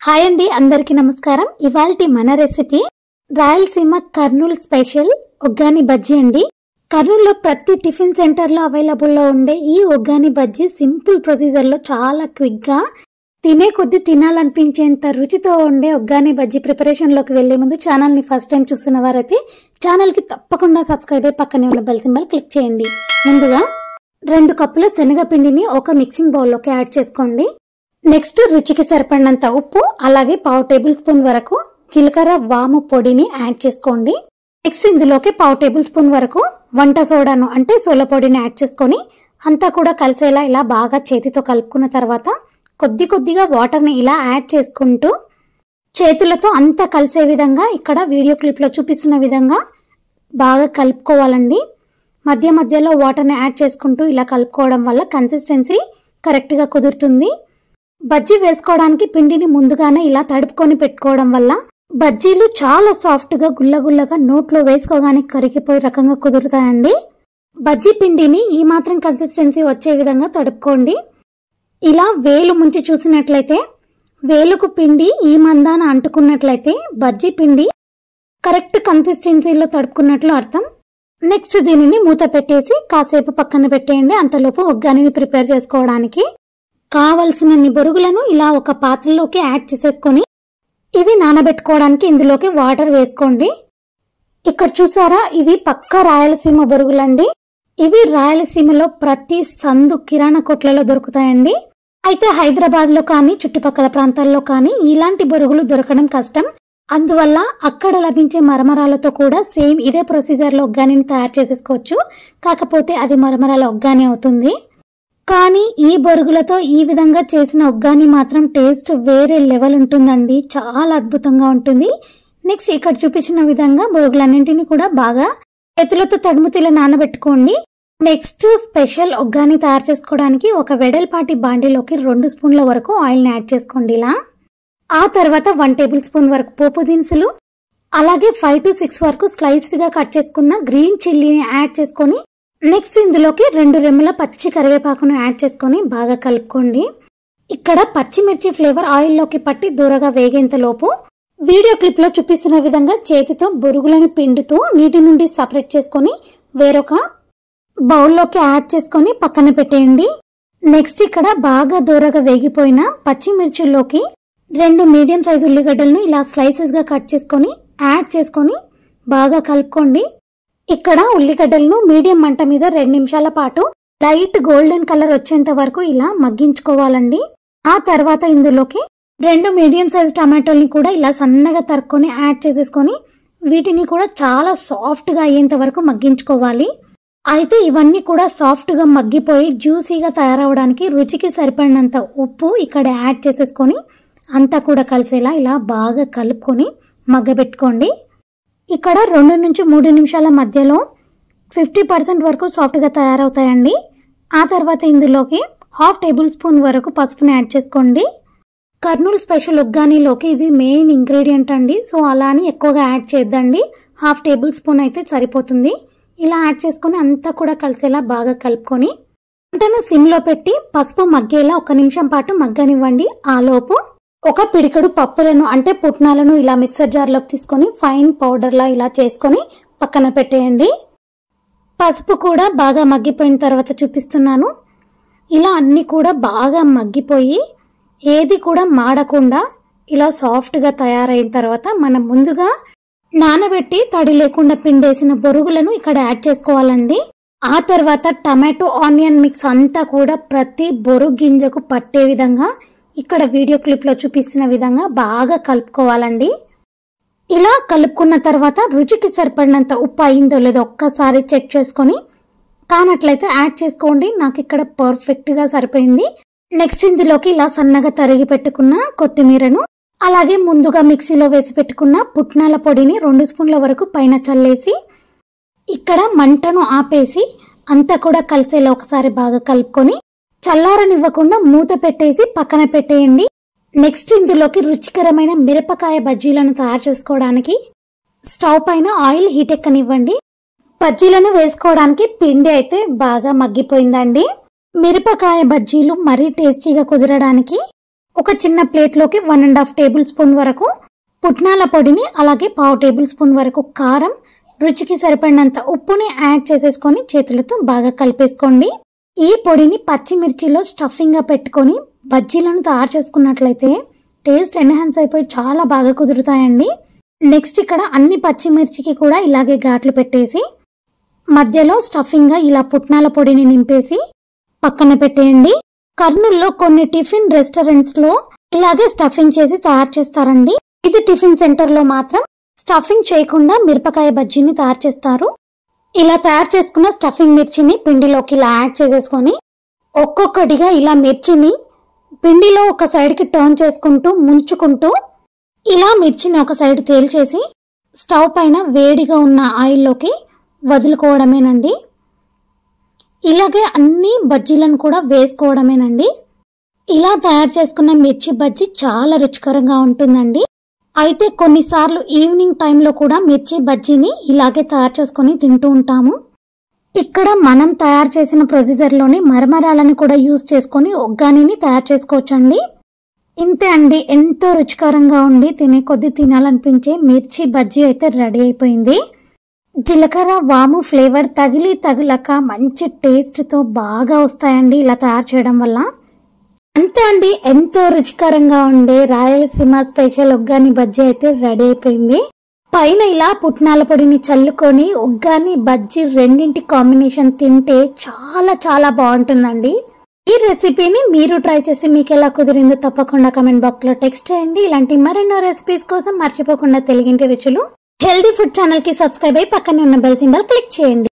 Hi అండి, అందరికీ నమస్కారం. ఇవాల్టి మన రెసిపీ రాయలసీమ కర్నూలు స్పెషల్ ఒగ్గాని బజ్జీ అండి. కర్నూలులో ప్రతి టిఫిన్ సెంటర్ లో అవైలబుల్ లో ఉండే ఈ ఒగ్గాని బజ్జీ సింపుల్ ప్రొసీజర్ లో చాలా క్విక్ గా తినే కొద్ది తినాలనిపించేంత రుచితో ఉండే ఒగ్గాని బజ్జీ ప్రిపరేషన్ లోకి వెళ్లే ముందు ఛానల్ ని ఫస్ట్ టైం చూస్తున్న వారైతే ఛానల్ కి తప్పకుండా సబ్స్క్రైబ్ అయ్యి పక్కనే ఉన్న బెల్ సింబల్ క్లిక్ చేయండి. ముందుగా 2 కప్పుల శనగపిండిని ఒక మిక్సింగ్ బౌల్ లోకి యాడ్ చేసుకోండి. నెక్స్ట్ రుచికి సరిపడినంత ఉప్పు, అలాగే 1/2 టేబుల్ స్పూన్ వరకు జీలకర్ర వాము పొడిని యాడ్ చేసుకోండి. నెక్స్ట్ ఇందులోకి 1/2 టేబుల్ స్పూన్ వరకు వంట సోడాను అంటే సోల పొడిని యాడ్ చేసుకొని అంతా కూడా కలిసేలా ఇలా బాగా చేతితో కలుపుకున్న తర్వాత కొద్ది కొద్దిగా వాటర్ని ఇలా యాడ్ చేసుకుంటూ చేతులతో అంతా కలిసే విధంగా ఇక్కడ వీడియో క్లిప్ లో చూపిస్తున్న విధంగా బాగా కలుపుకోవాలండి. మధ్య మధ్యలో వాటర్ని యాడ్ చేసుకుంటూ ఇలా కలుపుకోవడం వల్ల కన్సిస్టెన్సీ కరెక్ట్ గా కుదురుతుంది. బజ్జీ వేసుకోవడానికి పిండిని ముందుగానే ఇలా తడుపుకొని పెట్టుకోవడం వల్ల బజ్జీలు చాలా సాఫ్ట్ గా గుల్లగుల్లగా నోట్లో వేసుకోగానే కరిగిపోయే రకంగా కుదురుతాయండి. బజ్జీ పిండిని ఈ మాత్రం కన్సిస్టెన్సీ వచ్చే విధంగా తడుపుకోండి. ఇలా వేలు ముంచి చూసినట్లయితే వేలుకు పిండి ఈ మందాన అంటుకున్నట్లయితే బజ్జీ పిండి కరెక్ట్ కన్సిస్టెన్సీలో తడుపుకున్నట్లు అర్థం. నెక్స్ట్ దీనిని మూత పెట్టేసి కాసేపు పక్కన పెట్టేయండి. అంతలోపు ఒగ్గానిని ప్రిపేర్ చేసుకోవడానికి కావలసినన్ని బొరుగులను ఇలా ఒక పాత్రలోకి యాడ్ చేసేసుకొని ఇవి నానబెట్టుకోవడానికి ఇందులోకి వాటర్ వేసుకోండి. ఇక్కడ చూసారా, ఇవి పక్కా రాయలసీమ బొరుగులండి. ఇవి రాయలసీమలో ప్రతి సందు కిరాణా కొట్లలో దొరుకుతాయండి. అయితే హైదరాబాద్ లో కానీ చుట్టుపక్కల ప్రాంతాల్లో కానీ ఇలాంటి బొరుగులు దొరకడం కష్టం. అందువల్ల అక్కడ లభించే మరమరాలతో కూడా సేమ్ ఇదే ప్రొసీజర్ లో ఒగ్గానిని తయారు చేసేసుకోవచ్చు. కాకపోతే అది మరమరాల ఒగ్గాని అవుతుంది. కానీ ఈ బొరుగులతో ఈ విధంగా చేసిన ఒగ్గాని మాత్రం టేస్ట్ వేరే లెవెల్ ఉంటుందండి. చాలా అద్భుతంగా ఉంటుంది. నెక్స్ట్ ఇక్కడ చూపించిన విధంగా బొరుగులన్నింటినీ కూడా బాగా చేతులతో తడుముతిలా నానబెట్టుకోండి. నెక్స్ట్ స్పెషల్ ఒగ్గాని తయారు చేసుకోవడానికి ఒక వెడల్పాటి బాండీలోకి 2 స్పూన్ల వరకు ఆయిల్ ని యాడ్ చేసుకోండి. ఇలా ఆ తర్వాత 1 టేబుల్ స్పూన్ వరకు పోపు దినుసులు, అలాగే 5 to 6 వరకు స్లైస్డ్ గా కట్ చేసుకున్న గ్రీన్ చిల్లీని యాడ్ చేసుకొని నెక్స్ట్ ఇందులోకి 2 రెమ్మల పచ్చి కరివేపాకును యాడ్ చేసుకొని బాగా కలుపుకోండి. ఇక్కడ పచ్చిమిర్చి ఫ్లేవర్ ఆయిల్లోకి పట్టి దూరగా వేగేంతలోపు వీడియో క్లిప్ లో చూపిస్తున్న విధంగా చేతితో బొరుగులను పిండుతూ నీటి నుండి సపరేట్ చేసుకొని వేరొక బౌల్లోకి యాడ్ చేసుకొని పక్కన పెట్టేయండి. నెక్స్ట్ ఇక్కడ బాగా దూరగా వేగిపోయిన పచ్చిమిర్చిలోకి 2 మీడియం సైజు ఉల్లిగడ్డలను ఇలా స్లైసెస్ గా కట్ చేసుకొని యాడ్ చేసుకొని బాగా కలుపుకోండి. ఇక్కడ ఉల్లిగడ్డలను మీడియం మంట మీద 2 నిమిషాల పాటు లైట్ గోల్డెన్ కలర్ వచ్చేంత వరకు ఇలా మగ్గించుకోవాలండి. ఆ తర్వాత ఇందులోకి 2 మీడియం సైజ్ టమాటోల్ని కూడా ఇలా సన్నగా తరుక్కొని యాడ్ చేసేసుకొని వీటిని కూడా చాలా సాఫ్ట్ గా అయ్యేంత వరకు మగ్గించుకోవాలి. అయితే ఇవన్నీ కూడా సాఫ్ట్ గా మగ్గిపోయి జ్యూసీగా తయారవడానికి రుచికి సరిపడినంత ఉప్పు ఇక్కడ యాడ్ చేసేసుకొని అంతా కూడా కలిసేలా ఇలా బాగా కలుపుకొని మగ్గబెట్టుకోండి. ఇక్కడ 2 నుంచి 3 నిమిషాల మధ్యలో 50% వరకు సాఫ్ట్ గా తయారవుతాయండి. ఆ తర్వాత ఇందులోకి 1/2 టేబుల్ స్పూన్ వరకు పసుపుని యాడ్ చేసుకోండి. కర్నూలు స్పెషల్ ఒగ్గానిలోకి ఇది మెయిన్ ఇంగ్రీడియంట్ అండి. సో అలా అని ఎక్కువగా యాడ్ చేద్దండి. 1/2 టేబుల్ స్పూన్ అయితే సరిపోతుంది. ఇలా యాడ్ చేసుకుని అంతా కూడా కలిసేలా బాగా కలుపుకొని వంటను సిమ్ లో పెట్టి పసుపు మగ్గేలా 1 నిమిషం పాటు మగ్గనివ్వండి. ఆ లోపు ఒక పిడికెడు పప్పులను అంటే పుట్నాలను ఇలా మిక్సర్ జార్లోకి తీసుకొని ఫైన్ పౌడర్ లా ఇలా చేసుకొని పక్కన పెట్టేయండి. పసుపు కూడా బాగా మగ్గిపోయిన తర్వాత చూపిస్తున్నాను. ఇలా అన్ని కూడా బాగా మగ్గిపోయి ఏది కూడా మాడకుండా ఇలా సాఫ్ట్ గా తయారైన తర్వాత మనం ముందుగా నానబెట్టి తడి లేకుండా పిండేసిన బొరుగులను ఇక్కడ యాడ్ చేసుకోవాలండి. ఆ తర్వాత టమాటో ఆనియన్ మిక్స్ అంతా కూడా ప్రతి బొరుగు గింజకు పట్టే విధంగా ఇక్కడ వీడియో క్లిప్ లో చూపిస్తున్న విధంగా బాగా కలుపుకోవాలండి. ఇలా కలుపుకున్న తర్వాత రుచికి సరిపడినంత ఉప్పు అయిందో లేదో ఒక్కసారి చెక్ చేసుకొని కానట్లయితే యాడ్ చేసుకోండి. నాకు ఇక్కడ పర్ఫెక్ట్ గా సరిపోయింది. నెక్స్ట్ ఇందులోకి ఇలా సన్నగా తరిగి పెట్టుకున్న కొత్తిమీరను, అలాగే ముందుగా మిక్సీలో వేసి పెట్టుకున్న పుట్నాల పొడిని 2 స్పూన్ల వరకు పైన చల్లేసి ఇక్కడ మంటను ఆపేసి అంతా కూడా కలిసేలా ఒకసారి బాగా కలుపుకొని చల్లారనివ్వకుండా మూత పెట్టేసి పక్కన పెట్టేయండి. నెక్స్ట్ ఇందులోకి రుచికరమైన మిరపకాయ బజ్జీలను తయారు చేసుకోవడానికి స్టవ్ పైన ఆయిల్ హీట్ ఎక్కనివ్వండి. బజ్జీలను వేసుకోవడానికి పిండి అయితే బాగా మగ్గిపోయిందండి. మిరపకాయ బజ్జీలు మరీ టేస్టీగా కుదరడానికి ఒక చిన్న ప్లేట్లోకి 1.5 టేబుల్ స్పూన్ వరకు పుట్నాల పొడిని, అలాగే 1/2 టేబుల్ స్పూన్ వరకు కారం, రుచికి సరిపడినంత ఉప్పుని యాడ్ చేసేసుకొని చేతులతో బాగా కలిపేసుకోండి. ఈ పొడిని పచ్చిమిర్చిలో స్టఫింగ్ గా పెట్టుకొని బజ్జీలను తయారు చేసుకున్నట్లయితే టేస్ట్ ఎన్హాన్స్ అయిపోయి చాలా బాగా కుదురుతాయండి. నెక్స్ట్ ఇక్కడ అన్ని పచ్చిమిర్చికి కూడా ఇలాగే ఘాట్లు పెట్టేసి మధ్యలో స్టఫింగ్ గా ఇలా పుట్నాల పొడిని నింపేసి పక్కన పెట్టేయండి. కర్నూల్లో కొన్ని టిఫిన్ రెస్టారెంట్స్ లో ఇలాగే స్టఫింగ్ చేసి తయారు చేస్తారండి. ఇది టిఫిన్ సెంటర్ లో మాత్రం స్టఫింగ్ చేయకుండా మిరపకాయ బజ్జీని తయారు చేస్తారు. ఇలా తయారు చేసుకున్న స్టఫింగ్ మిర్చిని పిండిలోకి ఇలా యాడ్ చేసేసుకొని ఒక్కొక్కటిగా ఇలా మిర్చిని పిండిలో ఒక సైడ్ కి టర్న్ చేసుకుంటూ ముంచుకుంటూ ఇలా మిర్చిని ఒక సైడ్ తేల్చేసి స్టవ్ పైన వేడిగా ఉన్న ఆయిల్లోకి వదులుకోవడమేనండి. ఇలాగే అన్ని బజ్జీలను కూడా వేసుకోవడమేనండి. ఇలా తయారు చేసుకున్న మిర్చి బజ్జీ చాలా రుచికరంగా ఉంటుందండి. అయితే కొన్నిసార్లు ఈవినింగ్ టైంలో కూడా మిర్చి బజ్జీని ఇలాగే తయారు చేసుకుని తింటూ ఉంటాము. ఇక్కడ మనం తయారు చేసిన ప్రొసీజర్లోని మరమరాలను కూడా యూజ్ చేసుకొని ఒగ్గానిని తయారు చేసుకోవచ్చండి. ఇంతే అండి, ఎంతో రుచికరంగా ఉండి తినే కొద్ది తినాలనిపించే మిర్చి బజ్జీ అయితే రెడీ అయిపోయింది. జీలకర్ర వాము ఫ్లేవర్ తగిలక మంచి టేస్ట్తో బాగా వస్తాయండి ఇలా తయారు చేయడం వల్ల. అంతే అండి, ఎంతో రుచికరంగా ఉండే రాయలసీమ స్పెషల్ ఒగ్గాని బజ్జీ అయితే రెడీ అయిపోయింది. పైన ఇలా పుట్నాల పొడిని చల్లుకొని ఒగ్గాని బజ్జీ రెండింటి కాంబినేషన్ తింటే చాలా చాలా బాగుంటుందండి. ఈ రెసిపీని మీరు ట్రై చేసి మీకు ఎలా కుదిరిందో తప్పకుండా కమెంట్ బాక్స్ లో టెక్స్ట్ చేయండి. ఇలాంటి మరెన్నో రెసిపీస్ కోసం మర్చిపోకుండా తెలుగింటి రుచులు హెల్దీ ఫుడ్ ఛానల్ కి సబ్స్క్రైబ్ అయి పక్కనే ఉన్న బెల్ సింబల్ క్లిక్ చేయండి.